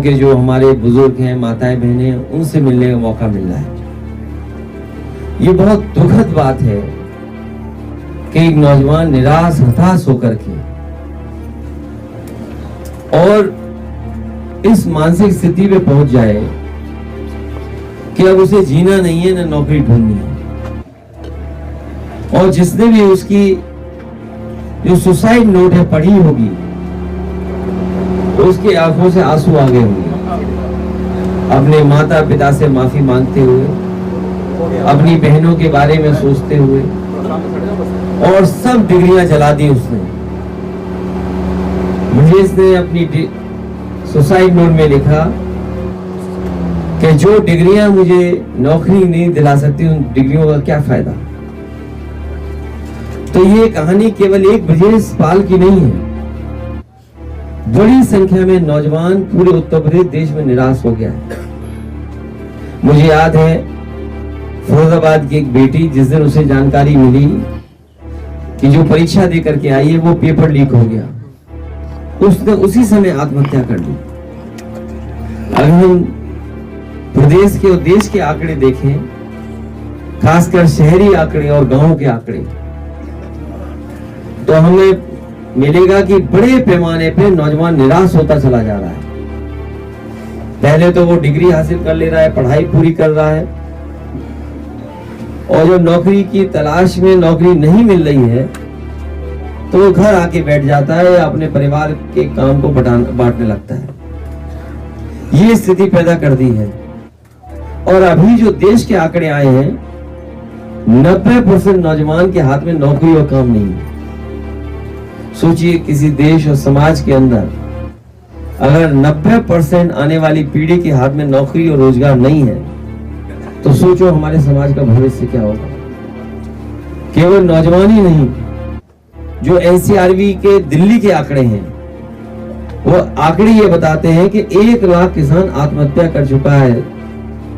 के जो हमारे बुजुर्ग हैं, माताएं बहनें, उनसे मिलने का मौका मिल रहा है। ये बहुत दुखद बात है कि एक नौजवान निराश हताश होकर के और इस मानसिक स्थिति पे पहुंच जाए कि अब उसे जीना नहीं है, ना नौकरी ढूंढनी है। और जिसने भी उसकी जो सुसाइड नोट है पढ़ी होगी, उसकी आंखों से आंसू आ गए होंगे, अपने माता पिता से माफी मांगते हुए, अपनी बहनों के बारे में सोचते हुए, और सब डिग्रियां जला दी उसने। मुझे इसने अपनी सुसाइड नोट में लिखा कि जो डिग्रियां मुझे नौकरी नहीं दिला सकती, उन डिग्रियों का क्या फायदा। तो ये कहानी केवल एक ब्रजेश पाल की नहीं है, बड़ी संख्या में नौजवान पूरे उत्तर प्रदेश देश में निराश हो गया है। मुझे याद है फिरोजाबाद की एक बेटी, जिस दिन उसे जानकारी मिली कि जो परीक्षा दे करके आई है वो पेपर लीक हो गया, उसने उसी समय आत्महत्या कर ली। अगर हम प्रदेश के और देश के आंकड़े देखें, खासकर शहरी आंकड़े और गांवों के आंकड़े, तो हमें मिलेगा कि बड़े पैमाने पे नौजवान निराश होता चला जा रहा है। पहले तो वो डिग्री हासिल कर ले रहा है, पढ़ाई पूरी कर रहा है, और जब नौकरी की तलाश में नौकरी नहीं मिल रही है तो वो घर आके बैठ जाता है या अपने परिवार के काम को बांटने लगता है। ये स्थिति पैदा कर दी है। और अभी जो देश के आंकड़े आए हैं, 90% नौजवान के हाथ में नौकरी और काम नहीं है। सोचिए, किसी देश और समाज के अंदर अगर 90% आने वाली पीढ़ी के हाथ में नौकरी और रोजगार नहीं है, तो सोचो हमारे समाज का भविष्य क्या होगा। केवल नौजवान ही नहीं, जो एनसीआरबी के दिल्ली के आंकड़े हैं, वो आंकड़े ये बताते हैं कि 1 लाख किसान आत्महत्या कर चुका है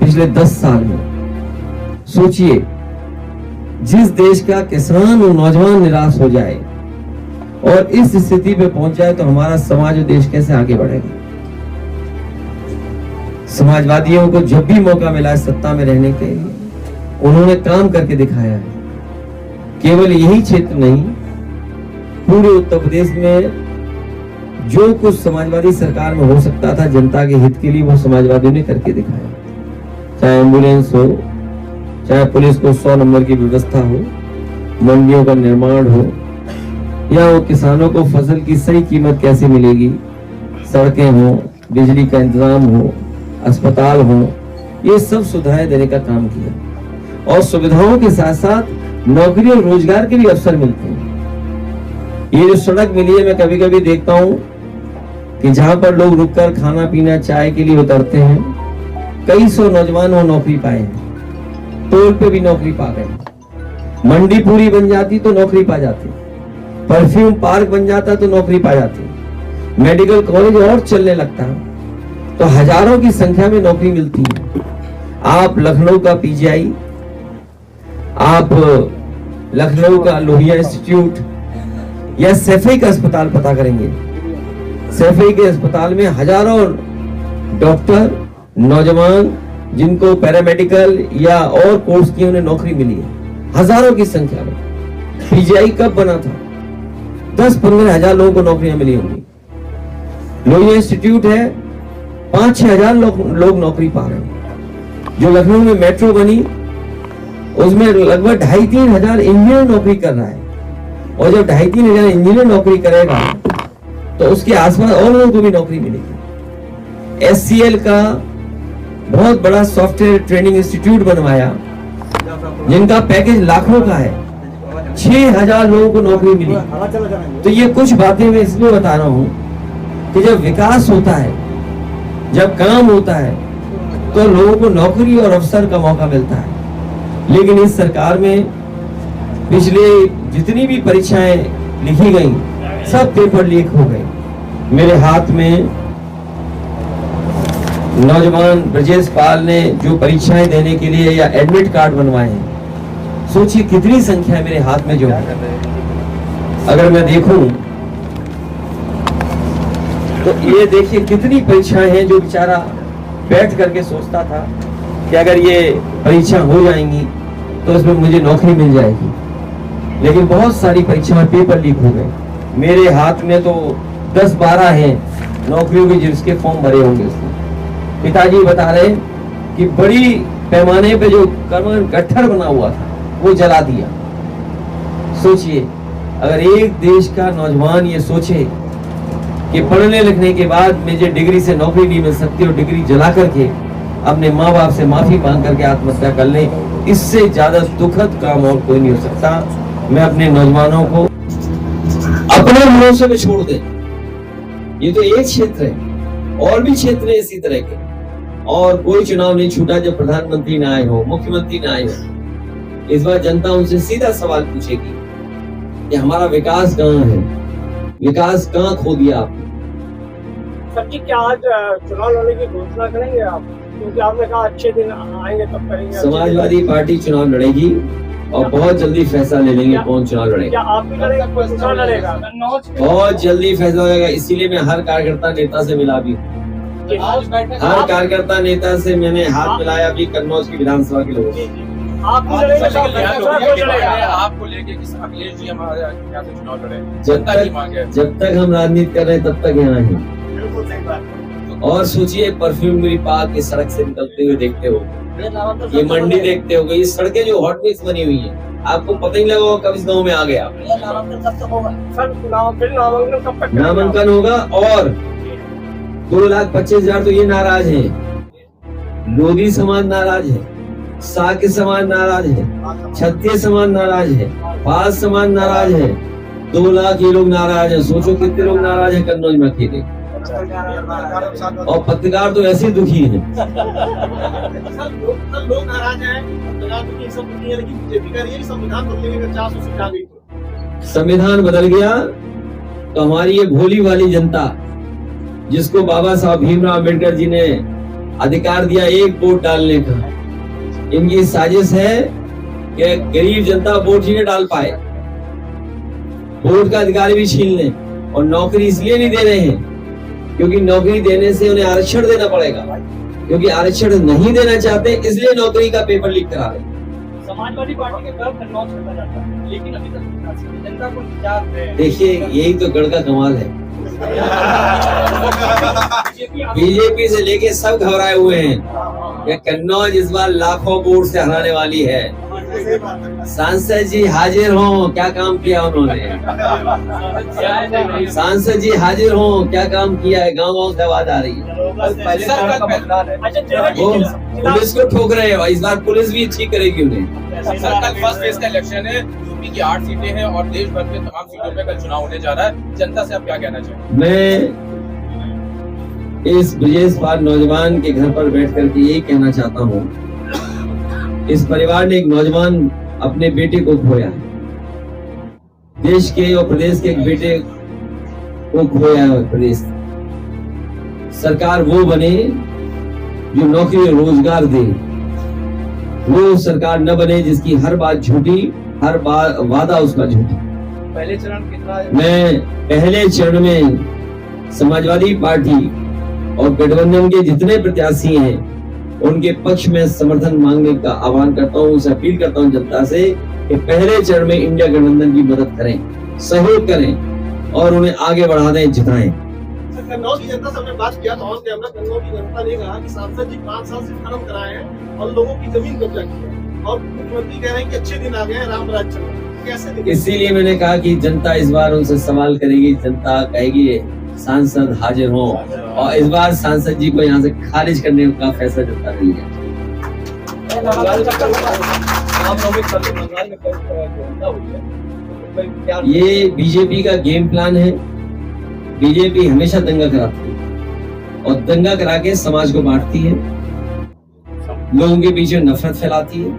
पिछले 10 साल में। सोचिए, जिस देश का किसान और नौजवान निराश हो जाए और इस स्थिति पे पहुंच जाए, तो हमारा समाज और देश कैसे आगे बढ़ेगा। समाजवादियों को जब भी मौका मिला है सत्ता में रहने के लिए, उन्होंने काम करके दिखाया है। केवल यही क्षेत्र नहीं, पूरे उत्तर प्रदेश में जो कुछ समाजवादी सरकार में हो सकता था जनता के हित के लिए, वो समाजवादियों ने करके दिखाया। चाहे एम्बुलेंस हो, चाहे पुलिस को 100 नंबर की व्यवस्था हो, मंडियों का निर्माण हो, या वो किसानों को फसल की सही कीमत कैसे मिलेगी, सड़कें हो, बिजली का इंतजाम हो, अस्पताल हो, ये सब सुविधाएं देने का काम किया। और सुविधाओं के साथ साथ नौकरी और रोजगार के भी अवसर मिलते हैं। ये जो सड़क मिली है, मैं कभी कभी देखता हूँ कि जहां पर लोग रुककर खाना पीना चाय के लिए उतरते हैं, कई सौ नौजवान वो नौकरी पाए हैं। टोल पे भी नौकरी पा गए। मंडी पूरी बन जाती तो नौकरी पा जाती, परफ्यूम पार्क बन जाता तो नौकरी पा जाती, मेडिकल कॉलेज और चलने लगता, तो हजारों की संख्या में नौकरी मिलती है। आप लखनऊ का पीजीआई, आप लखनऊ का लोहिया इंस्टीट्यूट या सैफई का अस्पताल पता करेंगे। सैफई के अस्पताल में हजारों डॉक्टर, नौजवान जिनको पैरामेडिकल या और कोर्स की उन्हें नौकरी मिली है, हजारों की संख्या में। पीजीआई कब बना था? 10-15 हजार लोगों को नौकरियां मिली होंगी। लोहिया इंस्टीट्यूट है, 5-6 हजार लोग नौकरी पा रहे हैं। जो लखनऊ में मेट्रो बनी, उसमें लगभग 2,500-3 हजार इंजीनियर नौकरी कर रहा है। और जब 2,500-3 हजार इंजीनियर नौकरी करेगा, तो उसके आसपास और लोगों को भी नौकरी मिलेगी। SCL का बहुत बड़ा सॉफ्टवेयर ट्रेनिंग इंस्टीट्यूट बनवाया, जिनका पैकेज लाखों का है। 6,000 लोगों को नौकरी मिली। तो ये कुछ बातें मैं इसलिए बता रहा हूं कि जब विकास होता है, जब काम होता है, तो लोगों को नौकरी और अवसर का मौका मिलता है। लेकिन इस सरकार में पिछले जितनी भी परीक्षाएं लिखी गई, सब पेपर लीक हो गए। मेरे हाथ में नौजवान ब्रजेश पाल ने जो परीक्षाएं देने के लिए या एडमिट कार्ड बनवाए हैं, सोचिए कितनी संख्या मेरे हाथ में जो है। अगर मैं देखूं तो ये देखिए कितनी परीक्षाएं हैं जो बेचारा बैठ करके सोचता था कि अगर ये परीक्षा हो जाएंगी तो इसमें मुझे नौकरी मिल जाएगी, लेकिन बहुत सारी परीक्षाएं पेपर लीक हो गए। मेरे हाथ में तो 10-12 हैं नौकरियों के जिसके फॉर्म भरे होंगे उसने। पिताजी बता रहे कि बड़ी पैमाने पे जो कर्मन गट्ठर बना हुआ था वो जला दिया। सोचिए अगर एक देश का नौजवान ये सोचे कि पढ़ने लिखने के बाद मुझे डिग्री से नौकरी नहीं मिल सकती और डिग्री जला करके अपने माँ बाप से माफी मांग करके आत्महत्या कर ले, इससे ज्यादा दुखद काम और कोई नहीं हो सकता। मैं अपने नौजवानों को अपने भरोसे में छोड़ दें। ये तो एक क्षेत्र है, और भी क्षेत्र है इसी तरह के, और कोई चुनाव नहीं छूटा जब प्रधानमंत्री न आए हो, मुख्यमंत्री न आए हो। इस बार जनता उनसे सीधा सवाल पूछेगी कि हमारा विकास कहाँ है, विकास कहाँ खो दिया आपने। सर जी क्या आज चुनाव लड़ने की घोषणा करेंगे आप? क्योंकि आपने कहा अच्छे दिन आएंगे तब करेंगे। समाजवादी पार्टी चुनाव लड़ेगी और बहुत जल्दी फैसला ले लेंगे कौन चुनाव लड़ेगा। क्या आप भी लड़ेगा, कोई दूसरा लड़ेगा? बहुत जल्दी फैसला होगा। इसीलिए मैं हर कार्यकर्ता नेता से मिला भी, हर कार्यकर्ता नेता से मैंने हाथ मिलाया भी कन्नौज की विधानसभा के लोगों से। आपको लेके कि अखिलेश जी हमारे यहाँ से चुनाव लड़े, जब तक हम राजनीति कर रहे हैं तब तक यहाँ है। और सोचिए परफ्यूम मेरी पाक की सड़क से निकलते हुए देखते हो, ये मंडी देखते हो, ये सड़कें जो हॉट मिक्स बनी हुई है, आपको पता ही लगा कब इस गाँव में आ गया। नामांकन होगा और 2,25,000 तो ये नाराज है, लोधी समाज नाराज है, साके समाज नाराज है, क्षत्रिय समाज नाराज है, पास समाज नाराज है, 2 लाख ये लोग नाराज है। सोचो कितने लोग नाराज है कन्नौज में अकेले। और पत्रकार तो ऐसे दुखी है। लोग नाराज हैं, लेकिन बीजेपी कह रही है कि संविधान बदलने की 400 सीट आ गई। संविधान बदल गया तो हमारी ये भोली वाली जनता जिसको बाबा साहब भीमराव अम्बेडकर जी ने अधिकार दिया एक वोट डालने का, इनकी साजिश है कि गरीब जनता वोट ही न डाल पाए, वोट का अधिकार भी छीन लें। और नौकरी इसलिए नहीं दे रहे हैं क्योंकि नौकरी देने से उन्हें आरक्षण देना पड़ेगा, क्योंकि आरक्षण नहीं देना चाहते इसलिए नौकरी का पेपर लीक करा रहे। समाजवादी पार्टी के तरफ कन्नौज करना चाहता है, लेकिन अभी तक जनता को इंतजार। देखिए यही तो गढ़ का कमाल है। बीजेपी से लेके सब घबराए हुए हैं कि कन्नौज इस बार लाखों वोट से हराने वाली है। सांसद जी हाजिर हों, क्या काम किया उन्होंने। सांसद जी हाजिर हों, क्या काम किया है। गाँव से आवाज आ रही है। वो पुलिस को ठोक रहे हैं, इस बार पुलिस भी ठीक करेगी उन्हें। कल फर्स्ट फेज का इलेक्शन है, यूपी की 8 सीटें हैं और देश भर के तमाम सीटों पे कल चुनाव होने जा रहा है। जनता से आप क्या कहना चाहेंगे? मैं इस ब्रजेश पाल नौजवान के घर पर बैठ करके यही कहना चाहता हूँ, इस परिवार ने एक नौजवान अपने बेटे को खोया है, देश के और प्रदेश के एक बेटे को खोया है। प्रदेश सरकार वो बने जो नौकरी और रोजगार दे, वो सरकार न बने जिसकी हर बात झूठी, हर बात वादा उसका झूठी। पहले चरण कितना? मैं पहले चरण में समाजवादी पार्टी और गठबंधन के जितने प्रत्याशी हैं उनके पक्ष में समर्थन मांगने का आह्वान करता हूँ, उसे अपील करता हूँ जनता से कि पहले चरण में इंडिया गठबंधन की मदद करें, सहयोग करें और उन्हें आगे बढ़ा दें, जिताएं। कन्नौज की जनता से हमने बात किया तो कन्नौज की जनता ने कहा कि सांसद जी 5 साल से खत्म कराए हैं और लोगों की जमीन कब्जा की है और मुख्यमंत्री कह रहे हैं कि अच्छे दिन आ गए हैं, राम राज चल रहा है। कैसे? इसीलिए मैंने कहा कि जनता इस बार उनसे सवाल करेगी, जनता कहेगी सांसद हाजिर हो, और इस बार सांसद जी को यहाँ से खारिज करने का फैसला जनता ने लिया। ये बीजेपी का गेम प्लान है। बीजेपी हमेशा दंगा कराती है और दंगा करा के समाज को बांटती है, लोगों के बीच में नफरत फैलाती है,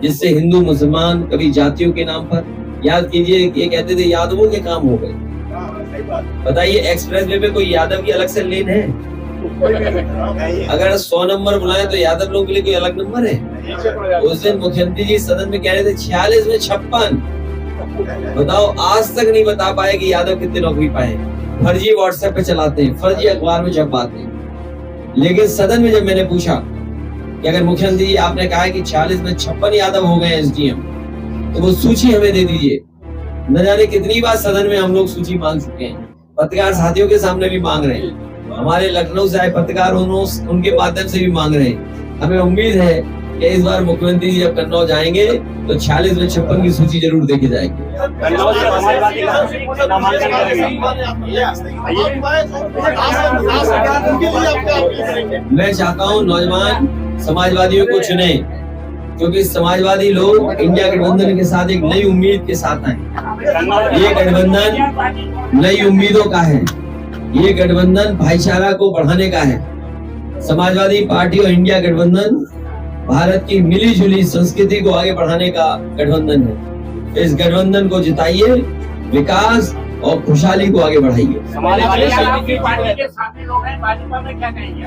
जिससे हिंदू मुसलमान कभी जातियों के नाम पर, याद कीजिए ये कहते थे यादवों के काम हो गए। बताइए एक्सप्रेस वे पे कोई यादव की अलग से लेन है? अगर 100 नंबर बुलाए तो यादव लोगों के लिए कोई अलग नंबर है? उस दिन मुख्यमंत्री जी सदन में कह रहे थे 46 में 56, बताओ, आज तक नहीं बता पाए कि यादव कितने नौकरी पाए। फर्जी व्हाट्सएप पे चलाते हैं, फर्जी अखबार में छपवाते हैं। लेकिन सदन में जब मैंने पूछा कि अगर मुख्यमंत्री जी आपने कहा है कि 46 में 56 यादव हो गए एसडीएम, तो वो सूची हमें दे दीजिए। न जाने कितनी बार सदन में हम लोग सूची मांग चुके हैं, पत्रकार साथियों के सामने भी मांग रहे हैं, हमारे लखनऊ से आए पत्रकार उनके माध्यम से भी मांग रहे हैं। हमें उम्मीद है कि इस बार मुख्यमंत्री जी जब कन्नौज आएंगे तो 46 में 56 की सूची जरूर देखी जाएगी। मैं चाहता हूं नौजवान समाजवादियों को चुने, क्योंकि समाजवादी लोग इंडिया गठबंधन के साथ एक नई उम्मीद के साथ आए। ये गठबंधन नई उम्मीदों का है, ये गठबंधन भाईचारा को बढ़ाने का है। समाजवादी पार्टी और इंडिया गठबंधन भारत की मिली जुली संस्कृति को आगे बढ़ाने का गठबंधन है। इस गठबंधन को जिताइए, विकास और खुशहाली को आगे बढ़ाइए।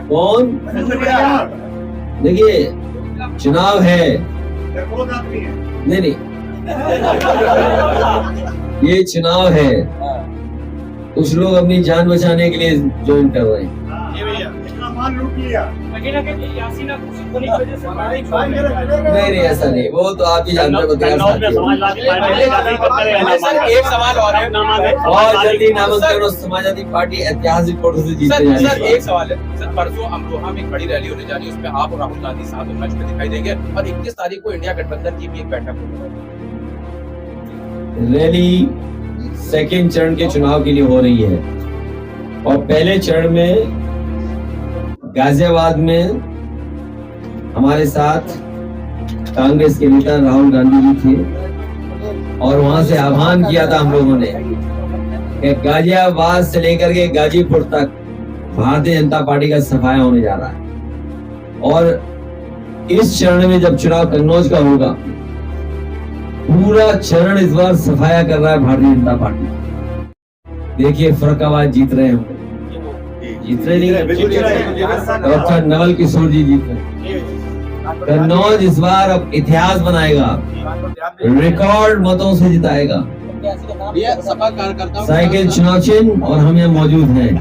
कौन? देखिए, चुनाव है, नहीं ये चुनाव है। कुछ लोग अपनी जान बचाने के लिए ज्वाइन कर रहे हैं। नहीं, ऐसा नहीं, वो तो आप ही जानते हैं। एक सवाल और है, बहुत जल्दी नामांकन और समाजवादी पार्टी ऐतिहासिक वोटों से जीत सर जाएगी। एक सवाल है सर, परसों अमरोहा में एक बड़ी रैली होने जा रही है, उसमें आप और राहुल गांधी साथ मंच में दिखाई देंगे, और 21 तारीख को इंडिया गठबंधन की भी एक बैठक होगी। रैली सेकेंड चरण के चुनाव के लिए हो रही है, और पहले चरण में गाजियाबाद में हमारे साथ कांग्रेस के नेता राहुल गांधी जी थे, और वहां से आह्वान किया था हम लोगों ने कि गाजियाबाद से लेकर के गाजीपुर तक भारतीय जनता पार्टी का सफाया होने जा रहा है। और इस चरण में जब चुनाव कन्नौज का होगा, पूरा चरण इस बार सफाया कर रहा है भारतीय जनता पार्टी। देखिए, फर्रुखाबाद जीत रहे हैं, जीत रहे नहीं, डॉक्टर नवल किशोर जी जीत रहे। कन्नौज इस बार अब इतिहास बनाएगा, रिकॉर्ड मतों से जिताएगा। सपा कार्यकर्ता साइकिल चुनाव चिन्ह और हम यहाँ मौजूद हैं।